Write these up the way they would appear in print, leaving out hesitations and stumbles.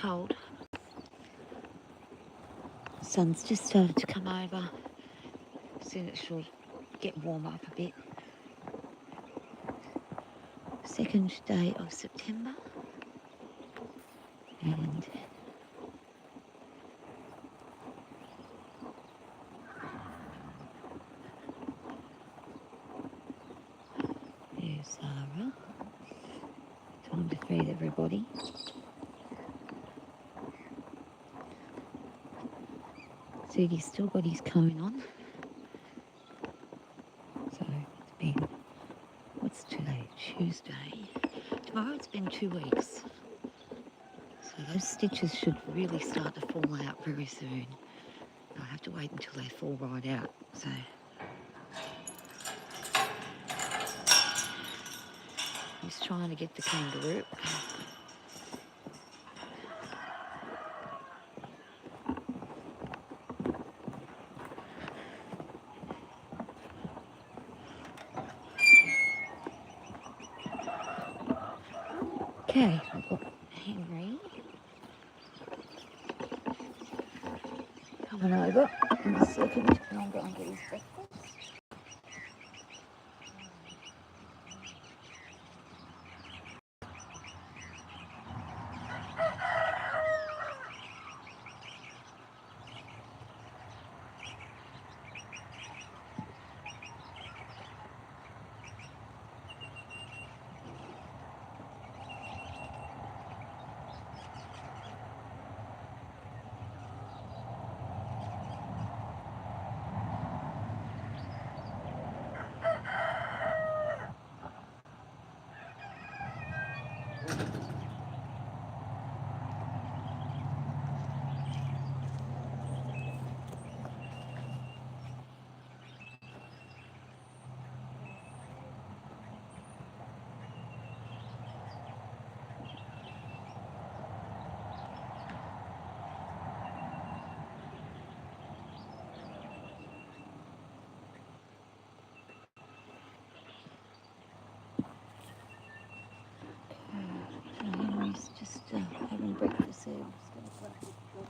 cold. The sun's just started to come over. Soon it should get warm up a bit. Second day of September. And there's Sarah. Time to feed everybody. Sudi's still got his cone on. So it's been, what's today? Tuesday. Tomorrow it's been 2 weeks. So those stitches should really start to fall out very soon. I'll have to wait until they fall right out. So he's trying to get the kangaroo. Okay, I've got Henry coming over in a second, and I'll go and get his breakfast. Henry's just having breakfast there. I'm just going to grab his book.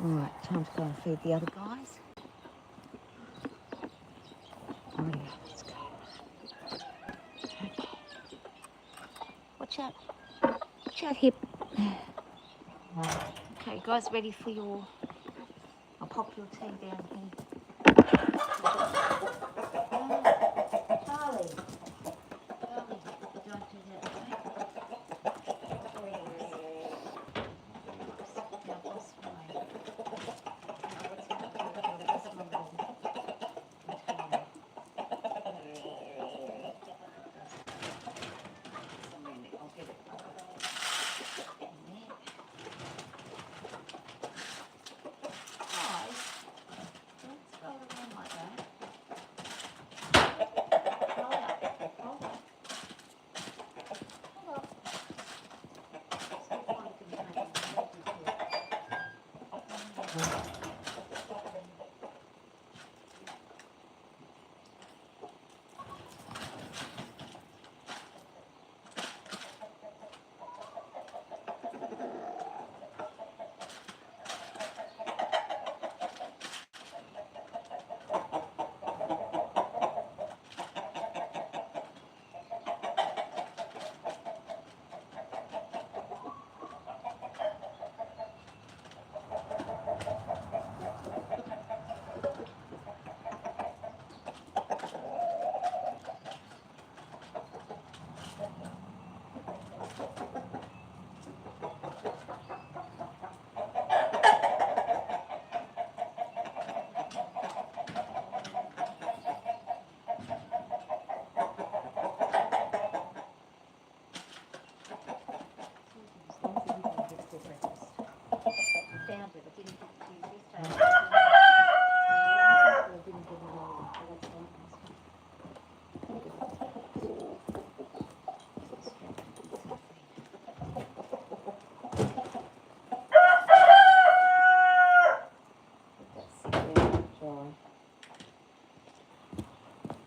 Alright, time to go and feed the other guys. Oh yeah, let's go. Okay. Watch out. Watch out, hip. Okay, guys, ready for your... I'll pop your tea down here. Charlie. Charlie, don't do that, okay? Now, this way. Now, let's have a look at this one. I'll get it.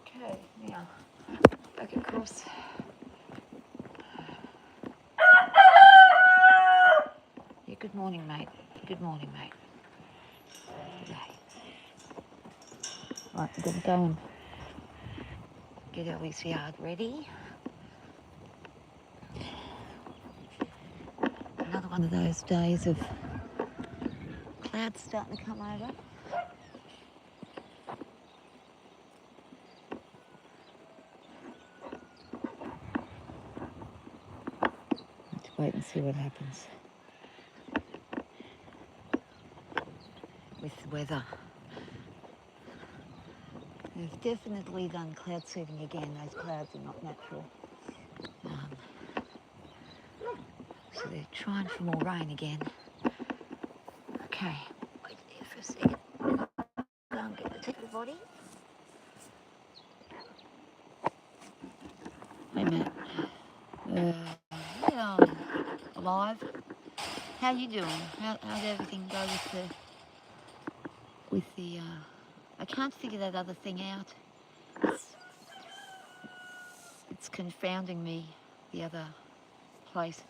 Okay, now back across. Yeah, good morning, mate. Good morning, mate. Good day. Right, we're going to go and get Ellie's yard ready. Another one of those days of clouds starting to come over. Let's wait and see what happens with the weather. They've definitely done cloud seeding again. Those clouds are not natural. So they're trying for more rain again. Okay, wait there for a second. Go and get the tip of the body. Hey, Matt. Yeah, alive. How you doing? How'd everything go with the I can't figure that other thing out. It's confounding me, the other place.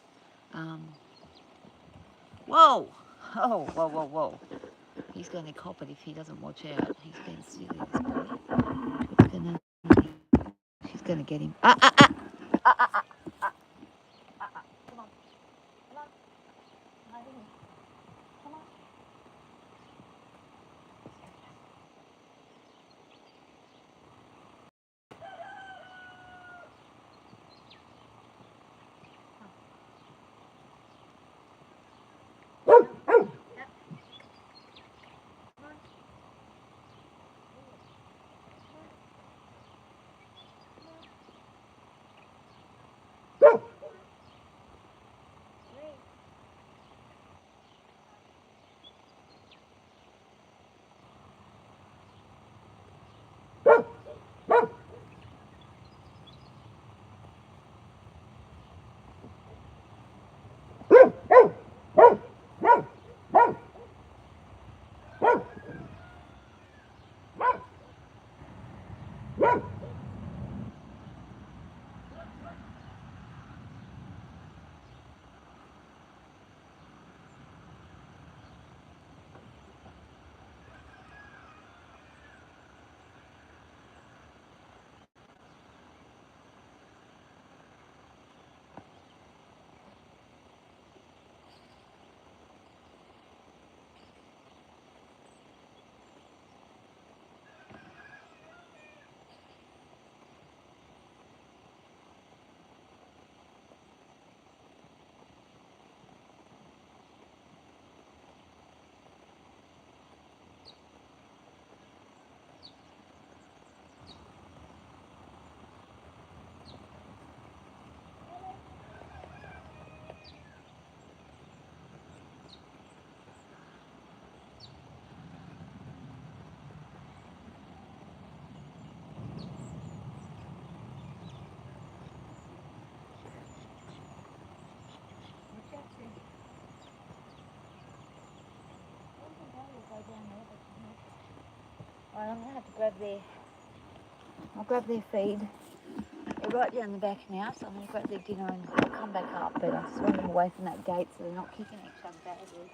Whoa! Oh, whoa, whoa, whoa. He's going to cop it if he doesn't watch out. He's being silly, this boy. She's going to get him. Come on. Come on. Come on. Right, I'm gonna have to I'll grab their feed. They're right down the back now, so I'm gonna grab their dinner and I'll come back up, but I just want them away from that gate so they're not kicking each other badly.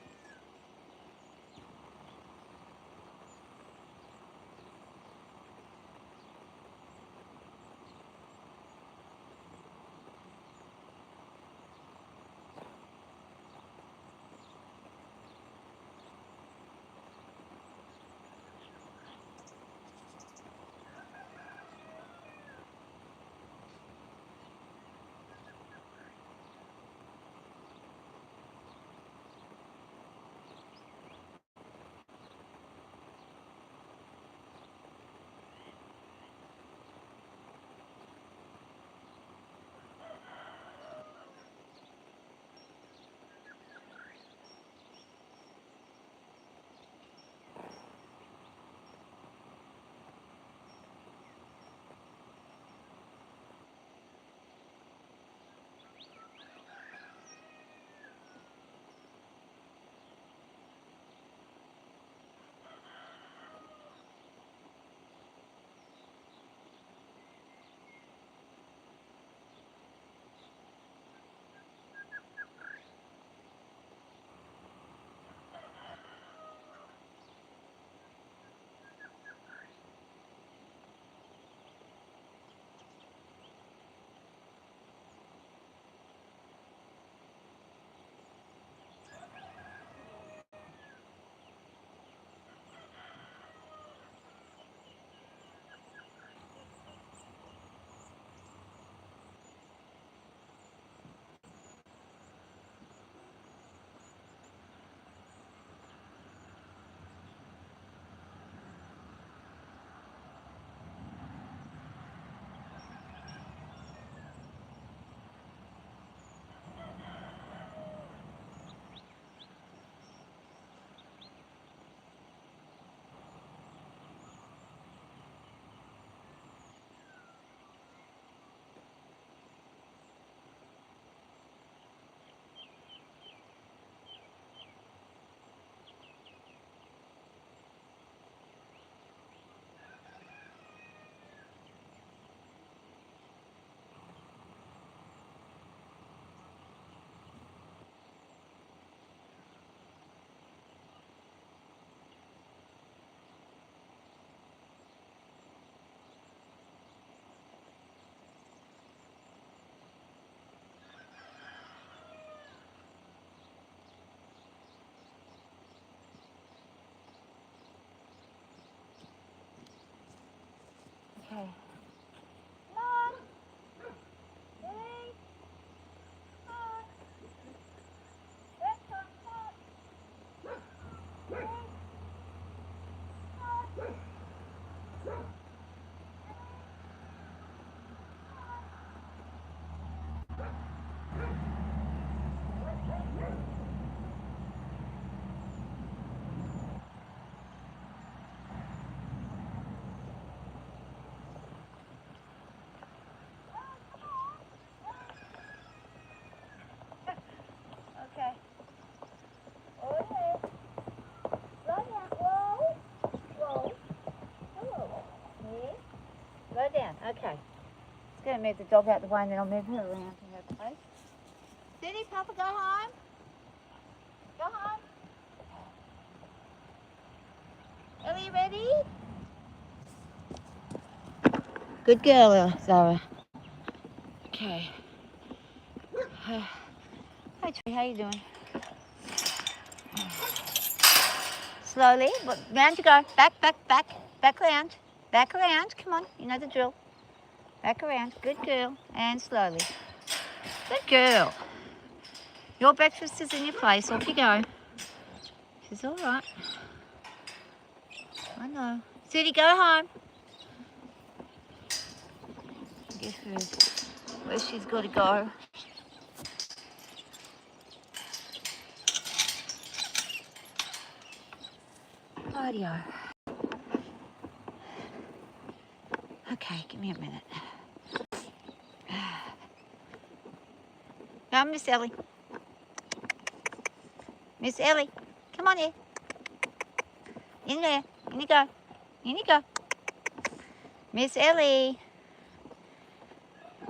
Okay. Come on. Ready? Come on. Let's go. Come on. Ready? Come on. Okay. Over here. Slow down. Whoa. Whoa. Hello. Here. Slow down. Okay. Just going to move the dog out the way and then I'll move her around to her place. Steady, Papa, go home. Go home. Ellie, ready? Good girl, Zara. Okay. Hi, Tree, how you doing? Slowly, round you go. Back, back, back. Back around. Back around. Come on, you know the drill. Back around. Good girl. And slowly. Good girl. Your breakfast is in your place. Off you go. She's all right. I know. Sudie, go home. Get her where she's got to go. Rightio. Okay, give me a minute. Come, Miss Ellie. Miss Ellie, come on here. In there. In you go. In you go. Miss Ellie.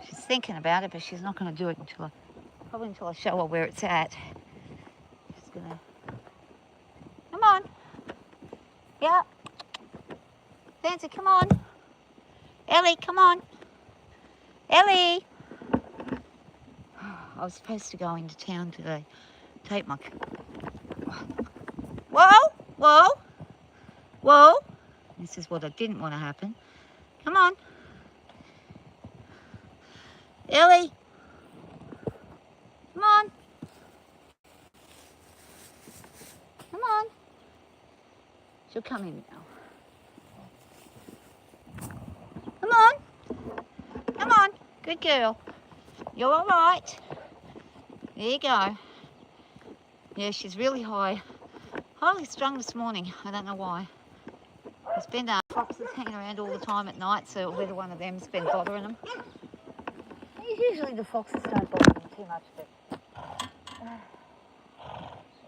She's thinking about it, but she's not going to do it probably until I show her where it's at. She's going to... Come on. Yeah. Fancy, come on. Ellie, come on. Ellie. I was supposed to go into town today. Take my... Whoa, whoa, whoa. This is what I didn't want to happen. Come on. Ellie. Come on. Come on. She'll come in now. Come on. Come on. Good girl. You're all right. There you go. Yeah, she's really highly strung this morning. I don't know why. There's been foxes hanging around all the time at night, so whether one of them's been bothering them. Usually the foxes don't bother them too much, but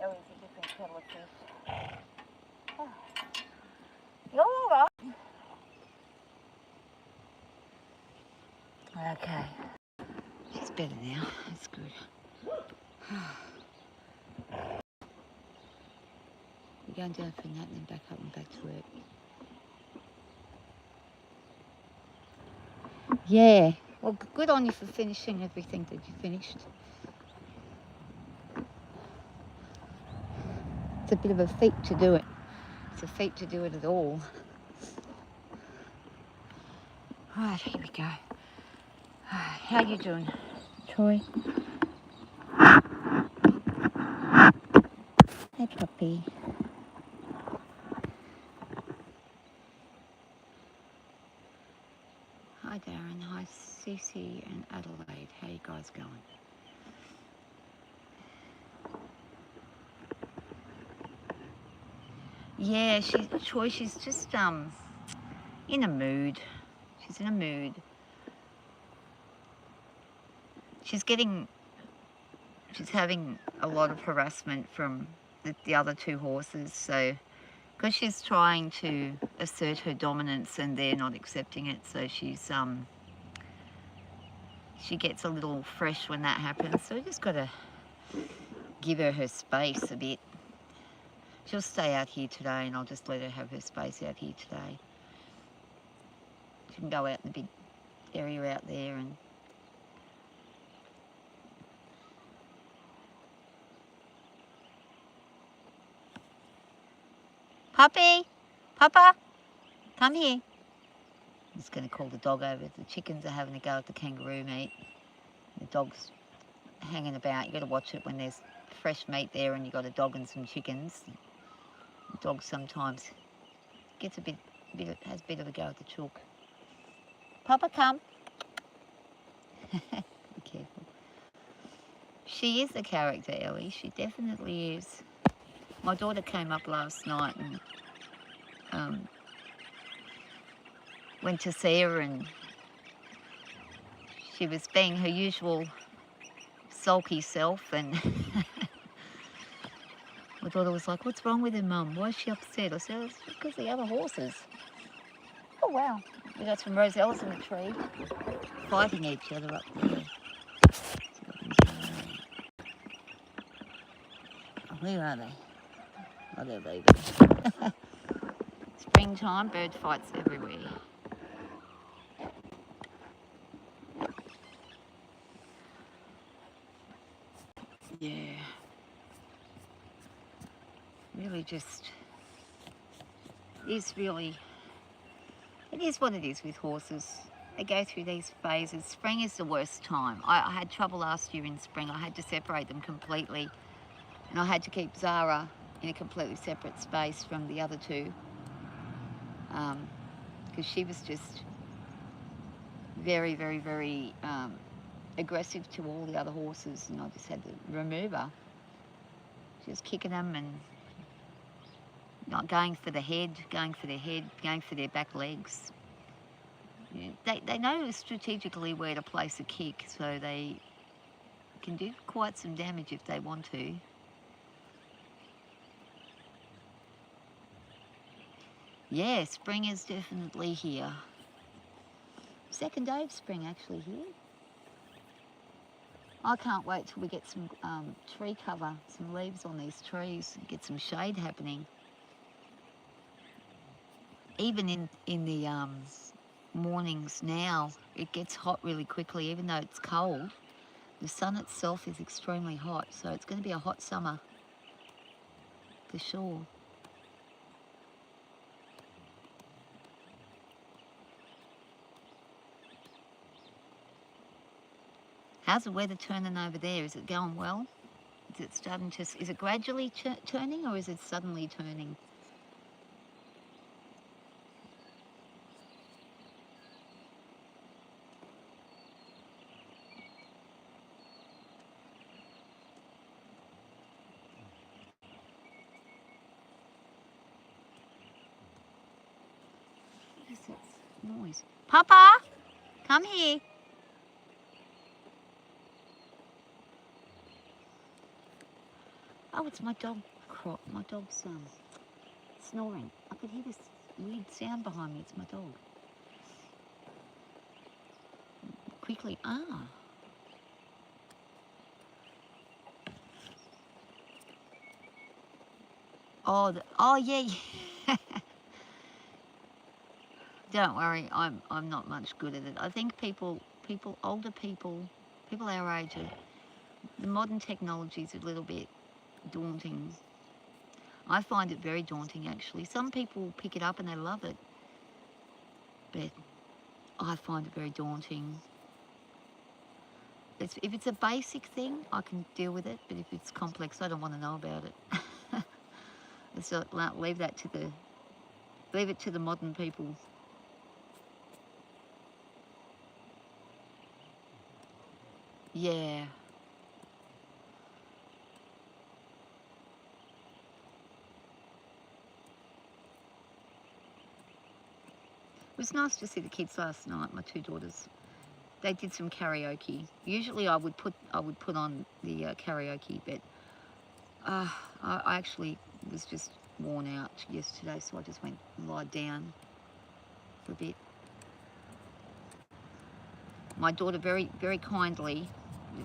Ellie's a different kettle of fish. You're all right. Okay. She's better now. That's good. We're going down for a nap and then back up and back to work. Yeah. Well, good on you for finishing everything that you finished. It's a bit of a feat to do it. It's a feat to do it at all. Right, here we go. How you doing, Troy? Hey, puppy. Hi, Darren. Hi, Cece and Adelaide. How you guys going? Yeah, Troy, she's just in a mood. She's in a mood. She's having a lot of harassment from the other two horses, so because she's trying to assert her dominance and they're not accepting it, so she gets a little fresh when that happens. So we just got to give her space a bit. She'll stay out here today and I'll just let her have her space out here today. She can go out in the big area out there and Puppy, Papa, come here. I'm just going to call the dog over. The chickens are having a go at the kangaroo meat. The dog's hanging about. You got to watch it when there's fresh meat there and you got a dog and some chickens. The dog sometimes gets has a bit of a go at the chook. Papa, come. Be careful. She is a character, Ellie. She definitely is. My daughter came up last night and went to see her, and she was being her usual sulky self, and my daughter was like, "What's wrong with her, Mum? Why is she upset?" I said, "It's because of the other horses." Oh wow, we got some rosellas in the tree fighting each other up there. Where are they? Oh, there they go. Springtime, bird fights everywhere. Yeah. Really just is really, it is what it is with horses. They go through these phases. Spring is the worst time. I had trouble last year in spring. I had to separate them completely. And I had to keep Zara in a completely separate space from the other two. Because she was just very, very, very aggressive to all the other horses, and I just had to remove her. She was kicking them and not going for the head, going for their head, going for their back legs. Yeah, they know strategically where to place a kick, so they can do quite some damage if they want to. Yeah, spring is definitely here. Second day of spring actually here. I can't wait till we get some tree cover, some leaves on these trees, and get some shade happening. Even in the mornings now, it gets hot really quickly, even though it's cold. The sun itself is extremely hot, so it's going to be a hot summer for sure. How's the weather turning over there? Is it going well? Is it starting to, is it gradually turning or is it suddenly turning? What is that noise? Papa, come here. Oh, it's my dog, my dog's snoring. I could hear this weird sound behind me. It's my dog. Quickly, Oh, yeah, yeah. Don't worry, I'm not much good at it. I think older people our age, the modern technology is a little bit daunting. I find it very daunting, actually. Some people pick it up and they love it, but I find it very daunting. If it's a basic thing, I can deal with it, but if it's complex, I don't want to know about it. So leave it to the modern people. Yeah. It was nice to see the kids last night, my two daughters. They did some karaoke. Usually I would put on the karaoke, but I actually was just worn out yesterday, so I just went and lied down for a bit. My daughter very, very kindly,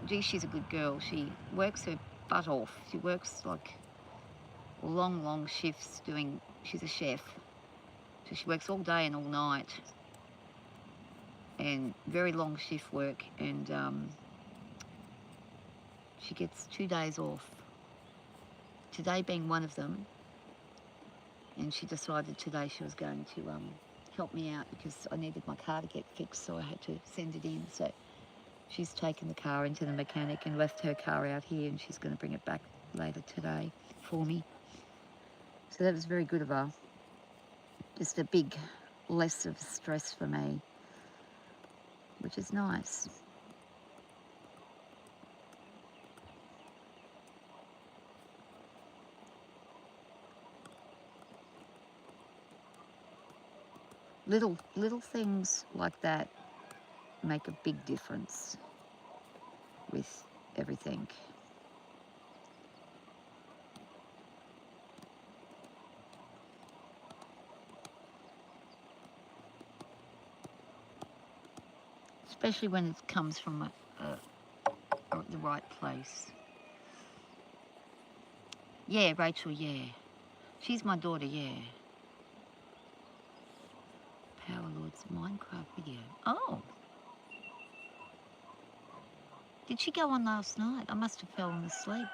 gee, she's a good girl. She works her butt off. She works like long, long shifts she's a chef. So she works all day and all night and very long shift work, and she gets 2 days off. Today being one of them, and she decided today she was going to help me out because I needed my car to get fixed, so I had to send it in. So she's taken the car into the mechanic and left her car out here, and she's going to bring it back later today for me. So that was very good of her. Just a big less of stress for me, which is nice. Little things like that make a big difference with everything. Especially when it comes from the right place. Yeah, Rachel, yeah. She's my daughter, yeah. Power Lord's Minecraft video. Oh. Did she go on last night? I must have fallen asleep.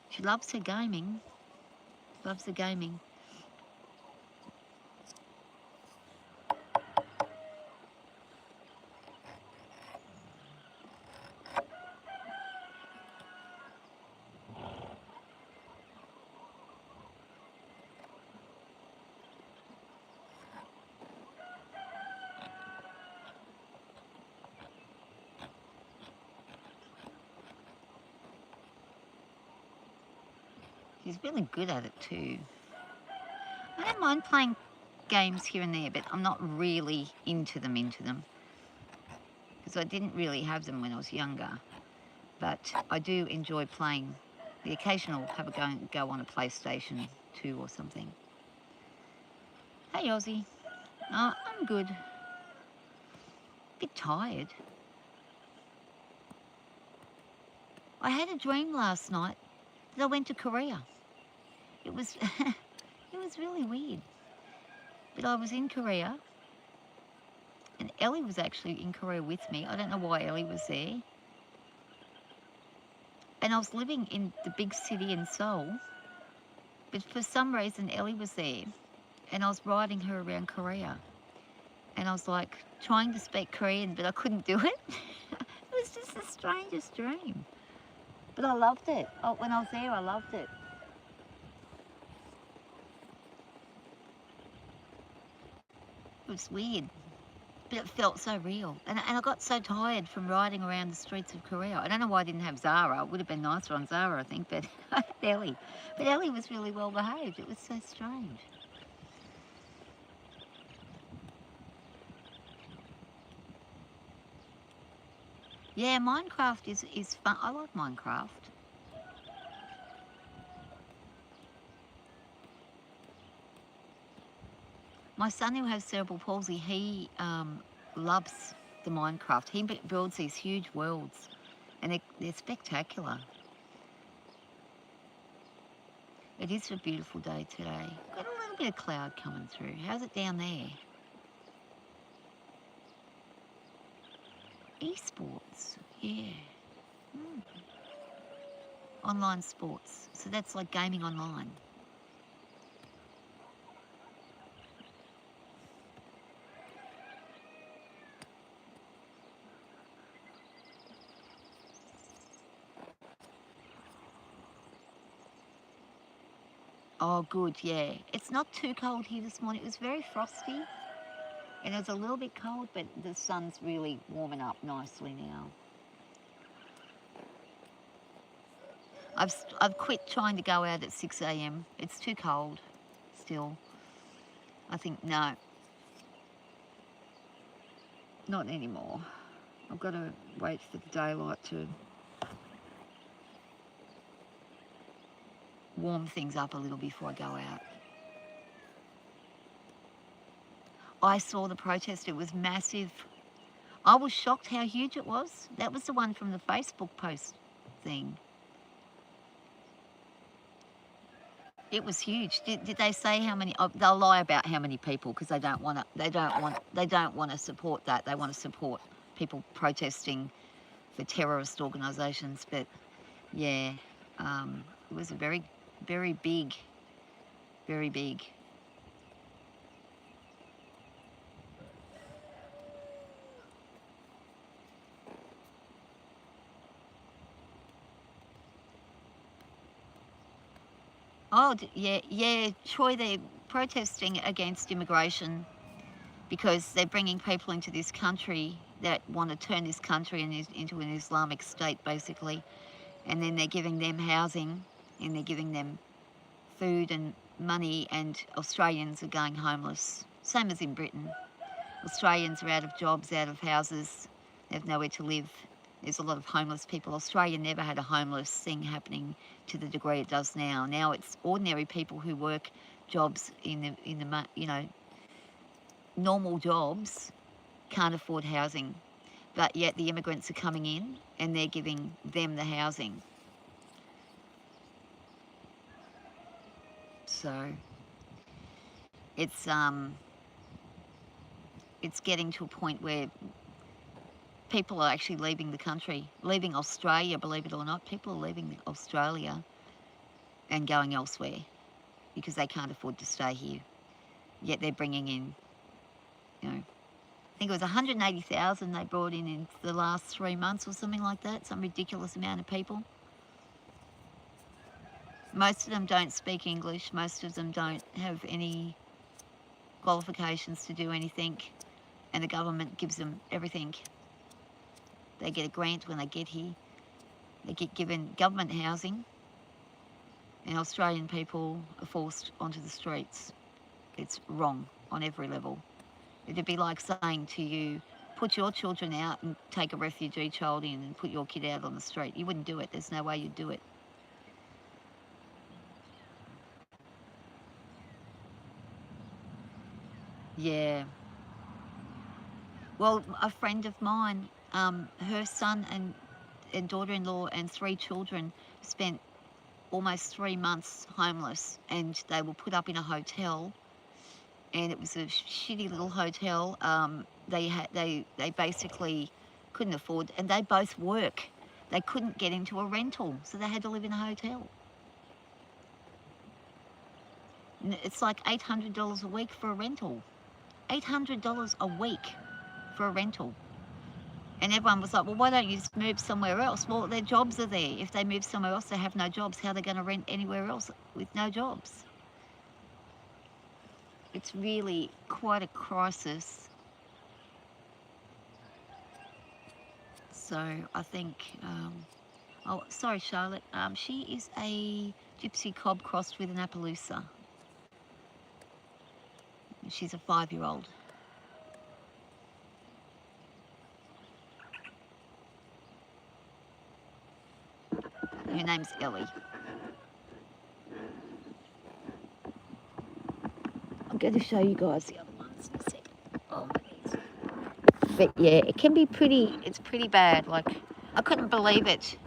She loves her gaming. Loves the gaming. She's really good at it too. I don't mind playing games here and there, but I'm not really into them. Because I didn't really have them when I was younger. But I do enjoy playing The occasional have a go on a PlayStation 2 or something. Hey, Ozzy. Oh, I'm good. Bit tired. I had a dream last night that I went to Korea. It was, it was really weird. But I was in Korea, and Ellie was actually in Korea with me. I don't know why Ellie was there. And I was living in the big city in Seoul, but for some reason Ellie was there, and I was riding her around Korea. And I was like trying to speak Korean, but I couldn't do it. It was just the strangest dream. But I loved it. Oh, when I was there, I loved it. It was weird, but it felt so real. And I got so tired from riding around the streets of Korea. I don't know why I didn't have Zara. It would have been nicer on Zara, I think, but I had Ellie. But Ellie was really well behaved. It was so strange. Yeah, Minecraft is fun. I like Minecraft. My son, who has cerebral palsy, he loves the Minecraft. He builds these huge worlds, and they're spectacular. It is a beautiful day today. Got a little bit of cloud coming through. How's it down there? Esports, yeah. Mm. Online sports. So that's like gaming online. Oh, good, yeah. It's not too cold here this morning. It was very frosty, and it was a little bit cold, but the sun's really warming up nicely now. I've quit trying to go out at 6 a.m. It's too cold still. I think, no, not anymore. I've got to wait for the daylight to warm things up a little before I go out. I saw the protest. It was massive. I was shocked how huge it was. That was the one from the Facebook post thing. It was huge. Did they say how many? Oh, they'll lie about how many people because they don't want to. They don't want to support that. They want to support people protesting for terrorist organisations. But yeah, it was a very, very big, very big. Oh, yeah, Troy, they're protesting against immigration because they're bringing people into this country that want to turn this country into an Islamic state, basically. And then they're giving them housing and they're giving them food and money, and Australians are going homeless. Same as in Britain. Australians are out of jobs, out of houses, they have nowhere to live. There's a lot of homeless people. Australia never had a homeless thing happening to the degree it does now. Now it's ordinary people who work jobs in the normal jobs, can't afford housing, but yet the immigrants are coming in and they're giving them the housing. So it's getting to a point where people are actually leaving the country, leaving Australia, believe it or not. People are leaving Australia and going elsewhere because they can't afford to stay here. Yet they're bringing in, I think it was 180,000 they brought in the last 3 months or something like that, some ridiculous amount of people. Most of them don't speak English. Most of them don't have any qualifications to do anything, and the government gives them everything. They get a grant when they get here. They get given government housing, and Australian people are forced onto the streets. It's wrong on every level. It'd be like saying to you, put your children out and take a refugee child in and put your kid out on the street. You wouldn't do it. There's no way you'd do it. Yeah. Well, a friend of mine, her son and daughter-in-law and 3 children spent almost 3 months homeless, and they were put up in a hotel, and it was a shitty little hotel. They basically couldn't afford, and they both work. They couldn't get into a rental, so they had to live in a hotel. It's like $800 a week for a rental. $800 a week for a rental. And everyone was like, well, why don't you just move somewhere else? Well, their jobs are there. If they move somewhere else, they have no jobs. How are they going to rent anywhere else with no jobs? It's really quite a crisis. So I think, oh, sorry, Charlotte. She is a gypsy cob crossed with an Appaloosa. She's a 5-year-old. Her name's Ellie. I'm going to show you guys the other ones in a second. Oh, my knees. But yeah, it can be it's pretty bad. Like, I couldn't believe it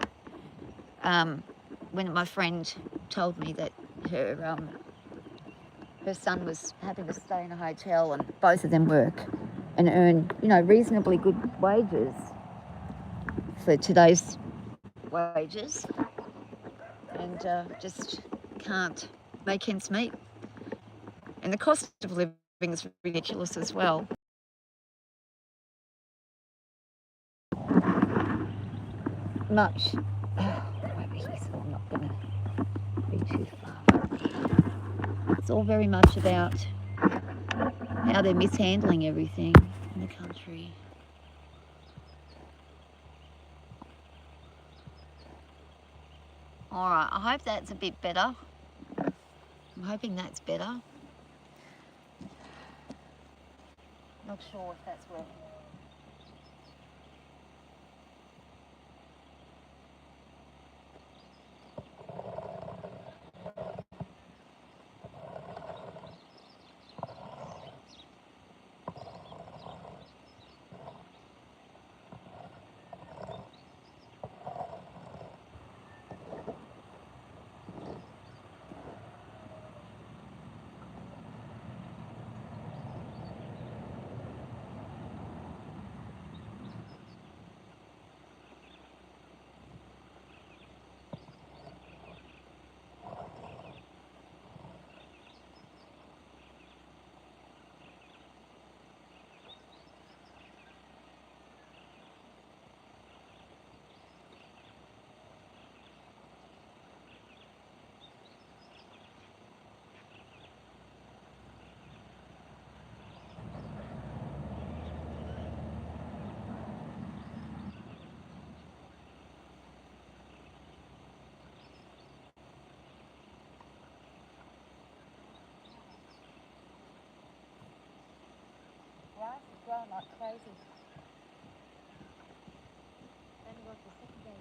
when my friend told me that her son was having to stay in a hotel, and both of them work and earn, reasonably good wages for today's wages, and just can't make ends meet. And the cost of living is ridiculous as well. Much. Over here, so I'm not going to be too far. It's all very much about how they're mishandling everything in the country. All right, I hope that's a bit better. I'm hoping that's better. Not sure if that's working. Grass is growing like crazy. Only got the second day.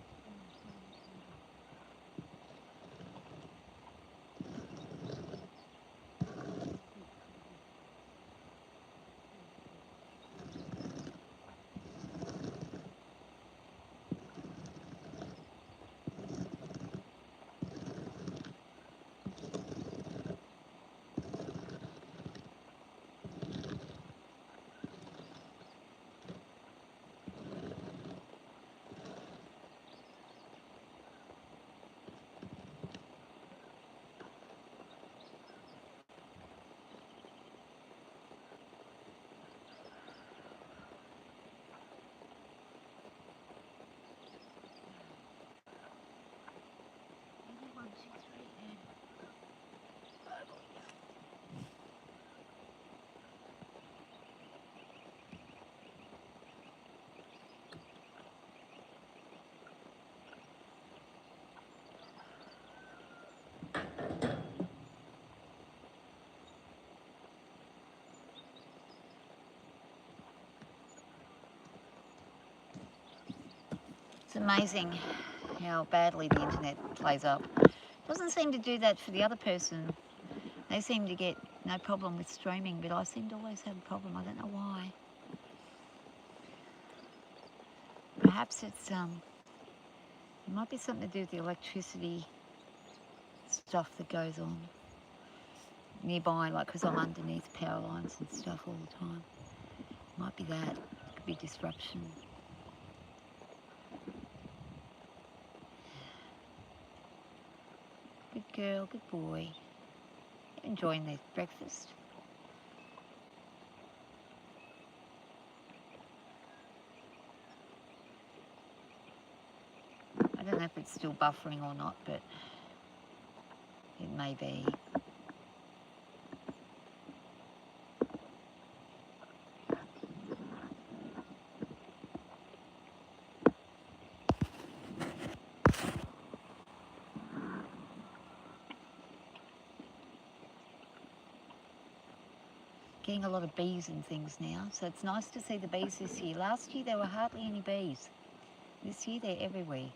It's amazing how badly the internet plays up. Doesn't seem to do that for the other person. They seem to get no problem with streaming, but I seem to always have a problem. I don't know why. Perhaps it might be something to do with the electricity stuff that goes on nearby, like because I'm underneath power lines and stuff all the time. Might be that. Could be disruption. Good girl, good boy. Enjoying their breakfast. I don't know if it's still buffering or not, but it may be. Getting a lot of bees and things now, so it's nice to see the bees this year. Last year there were hardly any bees. This year they're everywhere.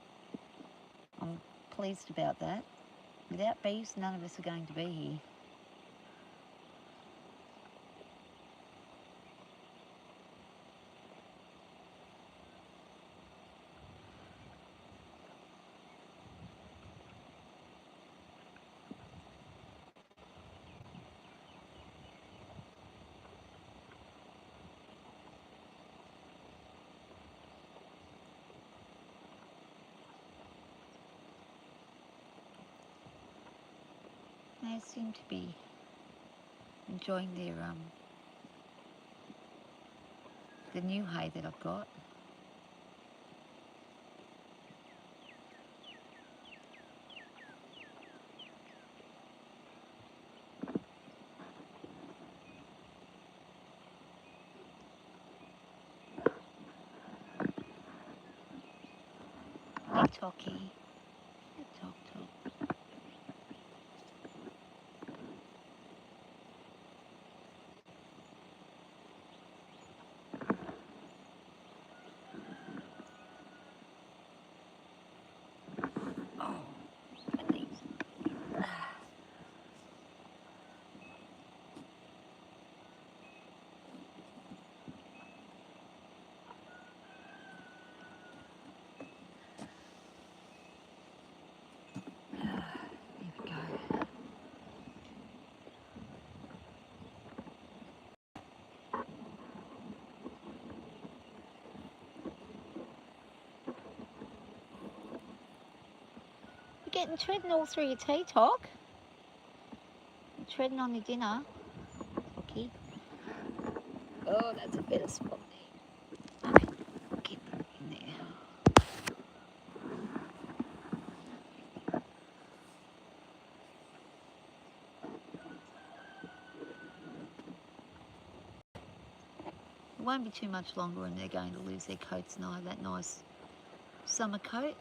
I'm pleased about that. Without bees, none of us are going to be here. They seem to be enjoying their the new hay that I've got. Hey Tocky. Hey Tok Tok. Oh, goodness. Here we go. You're getting treading all through your tea, Tok. You're treading on your dinner. Okay. Oh, that's a better spot there. Okay, get in there. It won't be too much longer and they're going to lose their coats and I have that nice summer coat.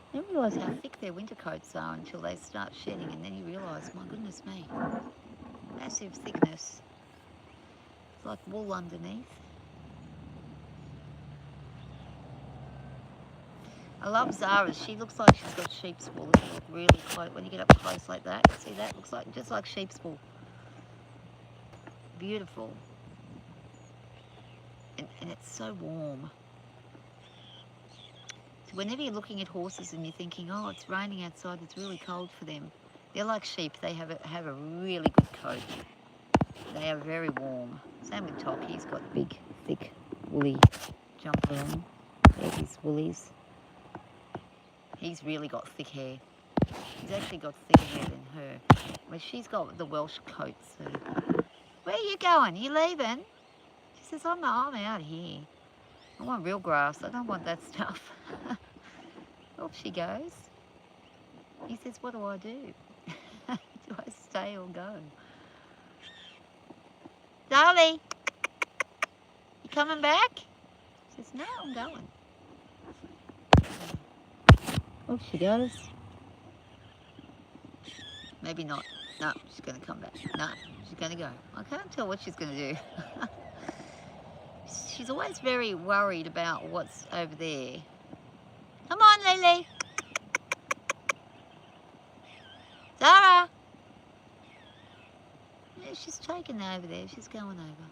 I didn't realise how thick their winter coats are until they start shedding, and then you realise, my goodness me, massive thickness. It's like wool underneath. I love Zara's. She looks like she's got sheep's wool. If you look really close, when you get up close like that, see that? Looks like just like sheep's wool. Beautiful. And it's so warm. So whenever you're looking at horses and you're thinking, oh, it's raining outside, it's really cold for them. They're like sheep. They have a really good coat. They are very warm. Same with Tok. He's got big, thick, woolly jumper on. There's his woolies. He's really got thick hair. He's actually got thicker hair than her. Well, she's got the Welsh coat, so... Where are you going? Are you leaving? She says, I'm out of here. I want real grass. I don't want that stuff. Off she goes. He says, what do I do? Do I stay or go? Darlie, you coming back? She says, no, I'm going. Off she goes. Maybe not. No, she's going to come back. No, she's going to go. I can't tell what she's going to do. She's always very worried about what's over there. Come on, Lily. Zara. Yeah, she's taken over there. She's going over.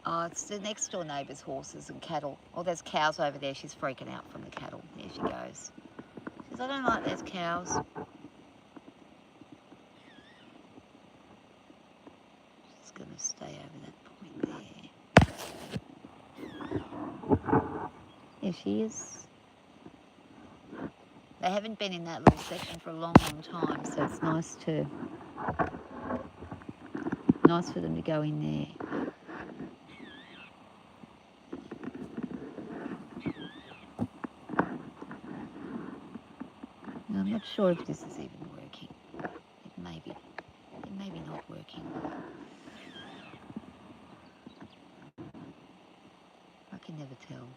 Oh, it's the next door neighbour's horses and cattle. Oh, there's cows over there. She's freaking out from the cattle. There she goes. She says, I don't like those cows. She's going to stay over that point there. There she is. They haven't been in that little section for a long, long time, so it's nice for them to go in there. Now, I'm not sure if this is even working. It may be not working. I can never tell.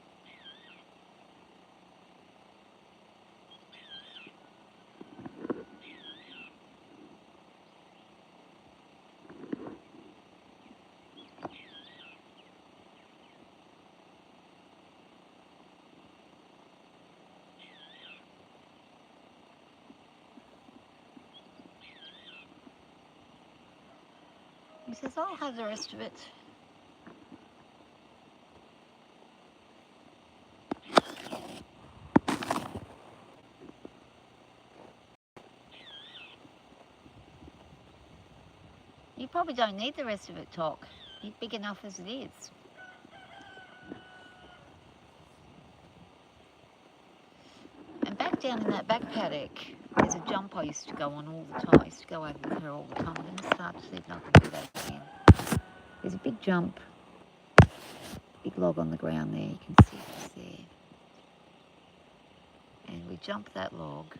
He says, I'll have the rest of it. You probably don't need the rest of it, Toc. You're big enough as it is. And back down in that back paddock, there's a jump I used to go on all the time. I used to go over with her all the time. I'm going to start to see if I can do that again. There's a big jump, big log on the ground there. You can see it's there. And we jump that log.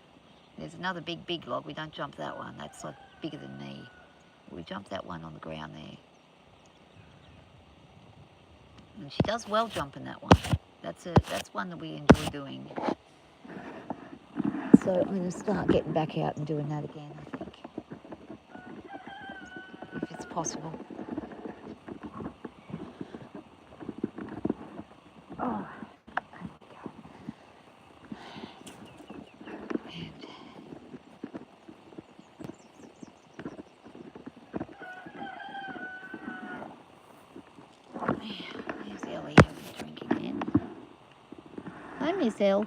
There's another big log. We don't jump that one. That's like bigger than me. We jump that one on the ground there. And she does well jumping that one. That's one that we enjoy doing. So I'm going to start getting back out and doing that again, I think. If it's possible. Oh, there we go. And there's Ellie having a drink again. Hi, Miss Elle.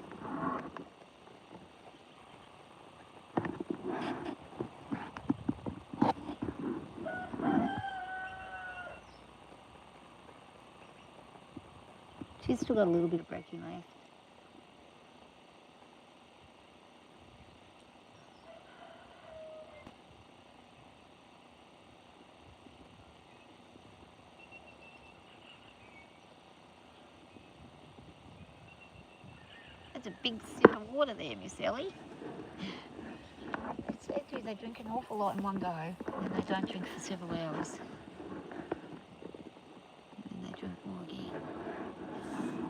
She's still got a little bit of breaking left. That's a big sip of water there, Miss Ellie. It's said to they drink an awful lot in one go, and they don't drink for several hours. And then they drink more again.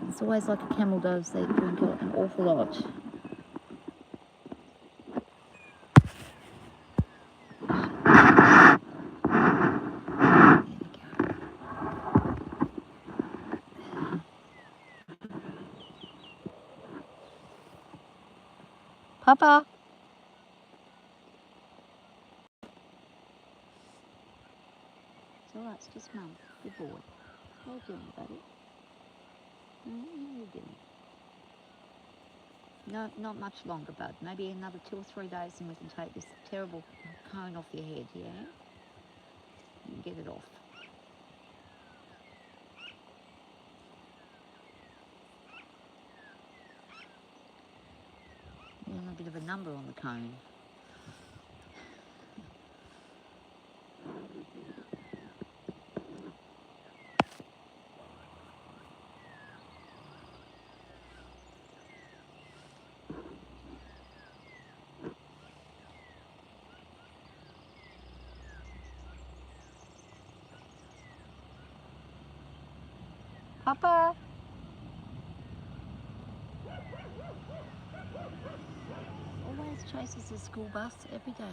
It's always like a camel does, they drink an awful lot. Papa. It's alright, it's just Mum. Good boy. How you doing, buddy? How you doing? No, not much longer, bud. Maybe another 2 or 3 days and we can take this terrible cone off your head, yeah? And get it off. You're a bit of a number on the cone. Papa! Always chases the school bus every day.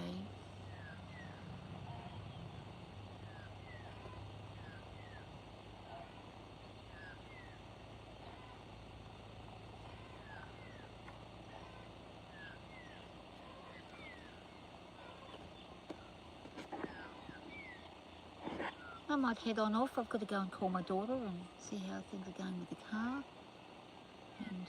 might head on off. I've got to go and call my daughter and see how things are going with the car. And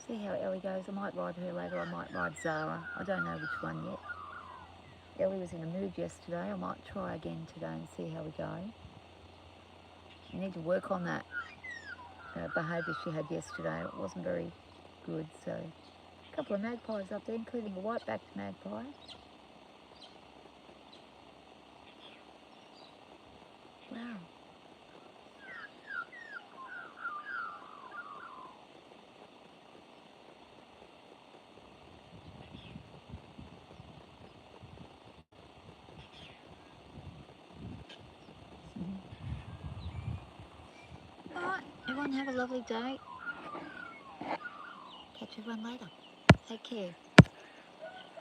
see how Ellie goes. I might ride her later. I might ride Zara. I don't know which one yet. Ellie was in a mood yesterday. I might try again today and see how we go. We need to work on that behaviour she had yesterday. It wasn't very good. So a couple of magpies up there, including a white-backed magpie. Wow. Alright, everyone have a lovely day. Catch everyone later. Take care.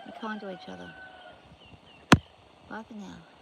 Be kind to each other. Bye for now.